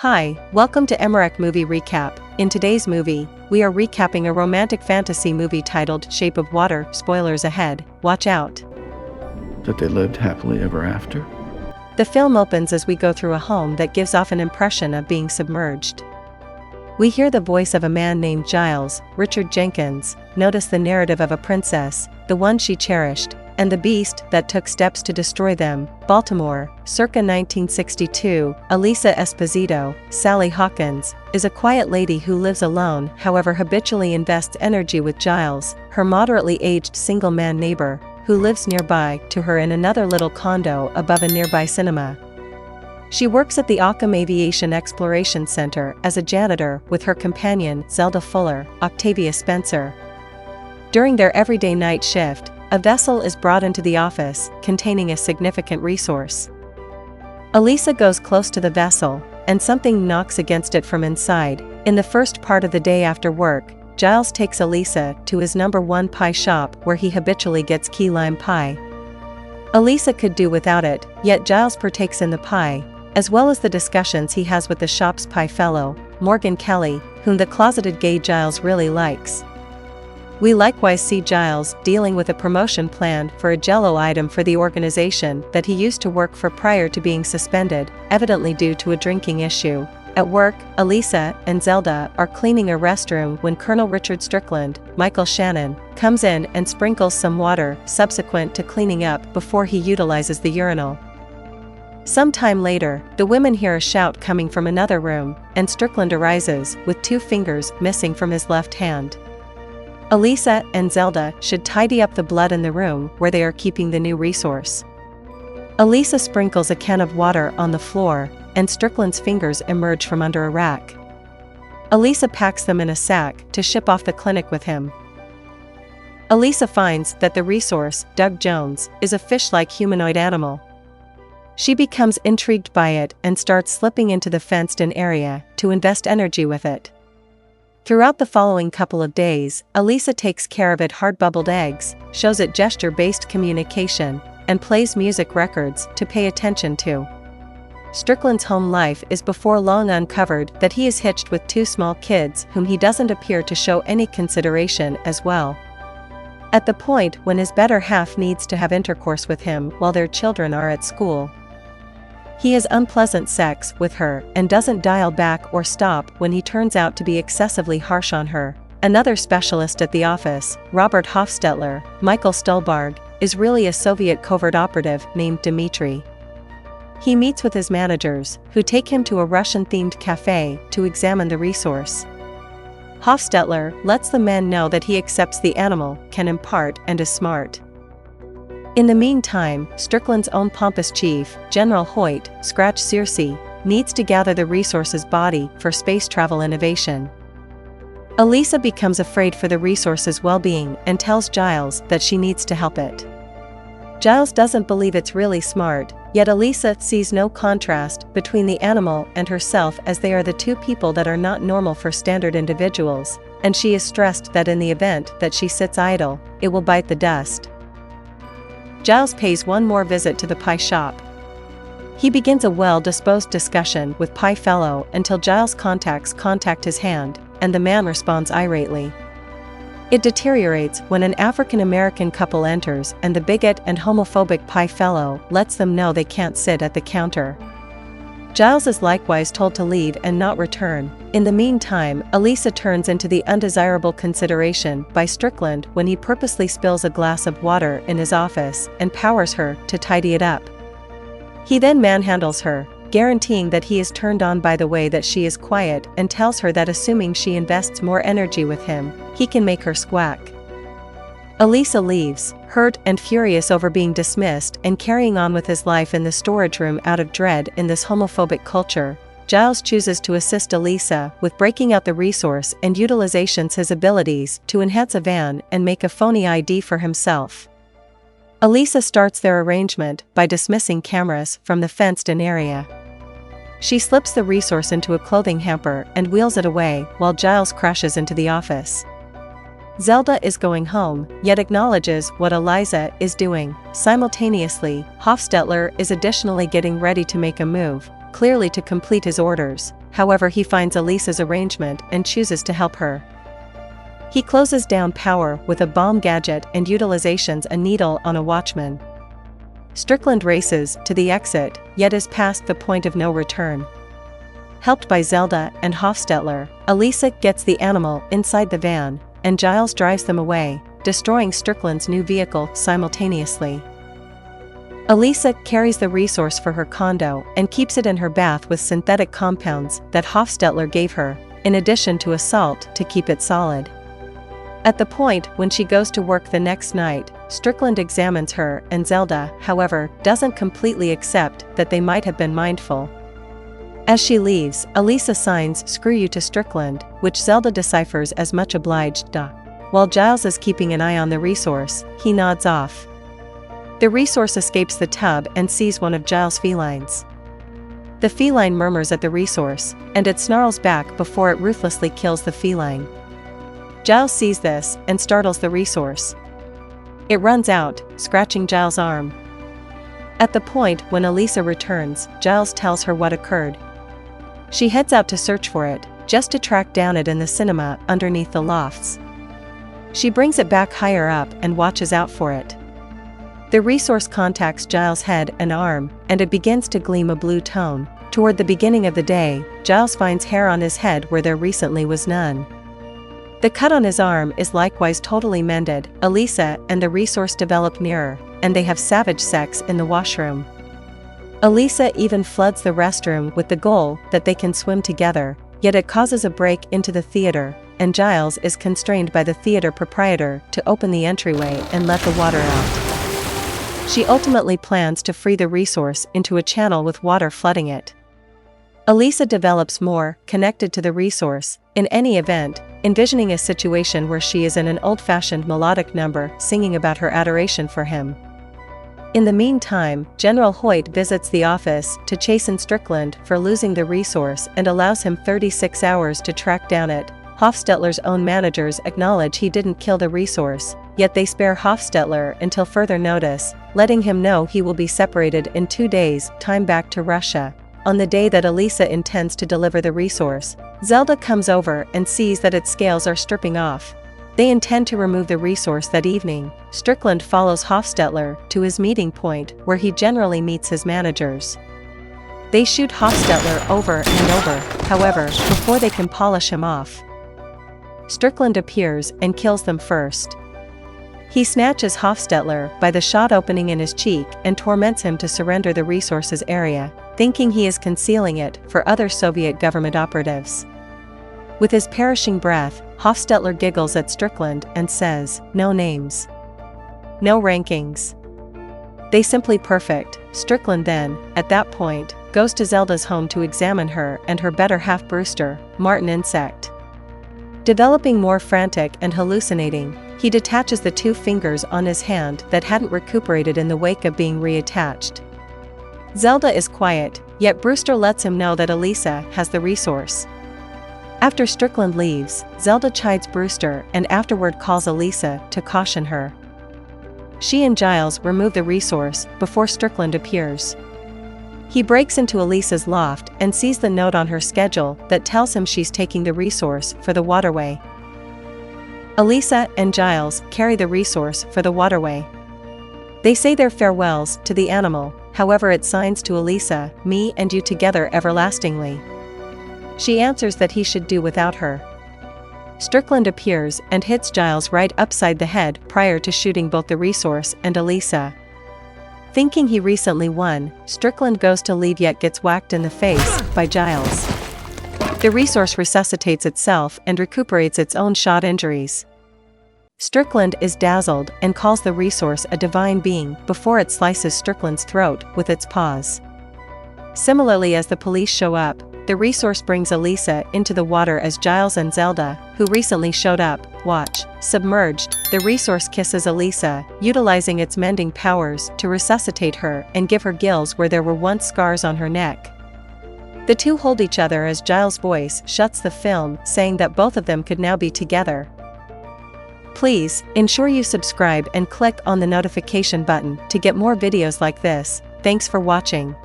Hi, welcome to Emmerich Movie Recap. In today's movie, we are recapping a romantic fantasy movie titled Shape of Water. Spoilers ahead, watch out. That they lived happily ever after? The film opens as we go through a home that gives off an impression of being submerged. We hear the voice of a man named Giles, Richard Jenkins, notice the narrative of a princess, the one she cherished, and the beast that took steps to destroy them. Baltimore, circa 1962, Elisa Esposito, Sally Hawkins, is a quiet lady who lives alone, however habitually invests energy with Giles, her moderately aged single-man neighbor, who lives nearby to her in another little condo above a nearby cinema. She works at the Occam Aviation Exploration Center as a janitor with her companion Zelda Fuller, Octavia Spencer. During their everyday night shift, a vessel is brought into the office, containing a significant resource. Elisa goes close to the vessel, and something knocks against it from inside. In the first part of the day after work, Giles takes Elisa to his #1 pie shop where he habitually gets key lime pie. Elisa could do without it, yet Giles partakes in the pie, as well as the discussions he has with the shop's pie fellow, Morgan Kelly, whom the closeted gay Giles really likes. We likewise see Giles dealing with a promotion plan for a Jell-O item for the organization that he used to work for prior to being suspended, evidently due to a drinking issue. At work, Elisa and Zelda are cleaning a restroom when Colonel Richard Strickland, Michael Shannon, comes in and sprinkles some water subsequent to cleaning up before he utilizes the urinal. Some time later, the women hear a shout coming from another room, and Strickland arises, with 2 fingers missing from his left hand. Elisa and Zelda should tidy up the blood in the room where they are keeping the new resource. Elisa sprinkles a can of water on the floor, and Strickland's fingers emerge from under a rack. Elisa packs them in a sack to ship off the clinic with him. Elisa finds that the resource, Doug Jones, is a fish-like humanoid animal. She becomes intrigued by it and starts slipping into the fenced-in area to invest energy with it. Throughout the following couple of days, Elisa takes care of it hard-bubbled eggs, shows it gesture-based communication, and plays music records to pay attention to. Strickland's home life is before long uncovered that he is hitched with 2 small kids whom he doesn't appear to show any consideration as well. At the point when his better half needs to have intercourse with him while their children are at school, he has unpleasant sex with her and doesn't dial back or stop when he turns out to be excessively harsh on her. Another specialist at the office, Robert Hofstetler, Michael Stolbarg, is really a Soviet covert operative named Dmitri. He meets with his managers, who take him to a Russian-themed cafe to examine the resource. Hofstetler lets the men know that he accepts the animal can impart and is smart. In the meantime, Strickland's own pompous chief, General Hoyt, Scratch Searcy, needs to gather the resource's body for space travel innovation. Elisa becomes afraid for the resource's well-being and tells Giles that she needs to help it. Giles doesn't believe it's really smart, yet Elisa sees no contrast between the animal and herself as they are the 2 people that are not normal for standard individuals, and she is stressed that in the event that she sits idle, it will bite the dust. Giles pays one more visit to the pie shop. He begins a well-disposed discussion with pie fellow until Giles contact his hand, and the man responds irately. It deteriorates when an African-American couple enters and the bigot and homophobic pie fellow lets them know they can't sit at the counter. Giles is likewise told to leave and not return. In the meantime, Elisa turns into the undesirable consideration by Strickland when he purposely spills a glass of water in his office and powers her to tidy it up. He then manhandles her, guaranteeing that he is turned on by the way that she is quiet and tells her that assuming she invests more energy with him, he can make her squawk. Elisa leaves, hurt and furious over being dismissed and carrying on with his life in the storage room out of dread in this homophobic culture. Giles chooses to assist Elisa with breaking out the resource and utilizations his abilities to enhance a van and make a phony ID for himself. Elisa starts their arrangement by dismissing cameras from the fenced-in area. She slips the resource into a clothing hamper and wheels it away while Giles crashes into the office. Zelda is going home, yet acknowledges what Eliza is doing. Simultaneously, Hofstetler is additionally getting ready to make a move, clearly to complete his orders. However, he finds Elisa's arrangement and chooses to help her. He closes down power with a bomb gadget and utilizes a needle on a watchman. Strickland races to the exit, yet is past the point of no return. Helped by Zelda and Hofstetler, Elisa gets the animal inside the van, and Giles drives them away, destroying Strickland's new vehicle simultaneously. Elisa carries the resource for her condo and keeps it in her bath with synthetic compounds that Hofstetler gave her, in addition to a salt to keep it solid. At the point when she goes to work the next night, Strickland examines her, and Zelda, however, doesn't completely accept that they might have been mindful. As she leaves, Elisa signs "Screw you" to Strickland, which Zelda deciphers as "much obliged." While Giles is keeping an eye on the resource, he nods off. The resource escapes the tub and sees one of Giles' felines. The feline murmurs at the resource, and it snarls back before it ruthlessly kills the feline. Giles sees this and startles the resource. It runs out, scratching Giles' arm. At the point when Elisa returns, Giles tells her what occurred. She heads out to search for it, just to track down it in the cinema underneath the lofts. She brings it back higher up and watches out for it. The resource contacts Giles' head and arm, and it begins to gleam a blue tone. Toward the beginning of the day, Giles finds hair on his head where there recently was none. The cut on his arm is likewise totally mended. Elisa and the resource develop nearer, and they have savage sex in the washroom. Elisa even floods the restroom with the goal that they can swim together, yet it causes a break into the theater, and Giles is constrained by the theater proprietor to open the entryway and let the water out. She ultimately plans to free the resource into a channel with water flooding it. Elisa develops more, connected to the resource, in any event, envisioning a situation where she is in an old-fashioned melodic number singing about her adoration for him. In the meantime, General Hoyt visits the office to chasten Strickland for losing the resource and allows him 36 hours to track down it. Hofstetler's own managers acknowledge he didn't kill the resource, yet they spare Hofstetler until further notice, letting him know he will be separated in 2 days' time back to Russia. On the day that Elisa intends to deliver the resource, Zelda comes over and sees that its scales are stripping off. They intend to remove the resource that evening. Strickland follows Hofstetler to his meeting point where he generally meets his managers. They shoot Hofstetler over and over, however, before they can polish him off. Strickland appears and kills them first. He snatches Hofstetler by the shot opening in his cheek and torments him to surrender the resources area, thinking he is concealing it for other Soviet government operatives. With his perishing breath, Hofstetler giggles at Strickland and says, "No names. No rankings. They simply perfect." Strickland then, at that point, goes to Zelda's home to examine her and her better half Brewster, Martin Insect. Developing more frantic and hallucinating, he detaches the 2 fingers on his hand that hadn't recuperated in the wake of being reattached. Zelda is quiet, yet Brewster lets him know that Elisa has the resource. After Strickland leaves, Zelda chides Brewster and afterward calls Elisa to caution her. She and Giles remove the resource before Strickland appears. He breaks into Elisa's loft and sees the note on her schedule that tells him she's taking the resource for the waterway. Elisa and Giles carry the resource for the waterway. They say their farewells to the animal, however it signs to Elisa, "Me and you together everlastingly." She answers that he should do without her. Strickland appears and hits Giles right upside the head prior to shooting both the resource and Elisa. Thinking he recently won, Strickland goes to leave yet gets whacked in the face by Giles. The resource resuscitates itself and recuperates its own shot injuries. Strickland is dazzled and calls the resource a divine being before it slices Strickland's throat with its paws. Similarly, as the police show up, the resource brings Elisa into the water as Giles and Zelda, who recently showed up, watch. Submerged, the resource kisses Elisa, utilizing its mending powers to resuscitate her and give her gills where there were once scars on her neck. The two hold each other as Giles' voice shuts the film, saying that both of them could now be together. Please ensure you subscribe and click on the notification button to get more videos like this. Thanks for watching.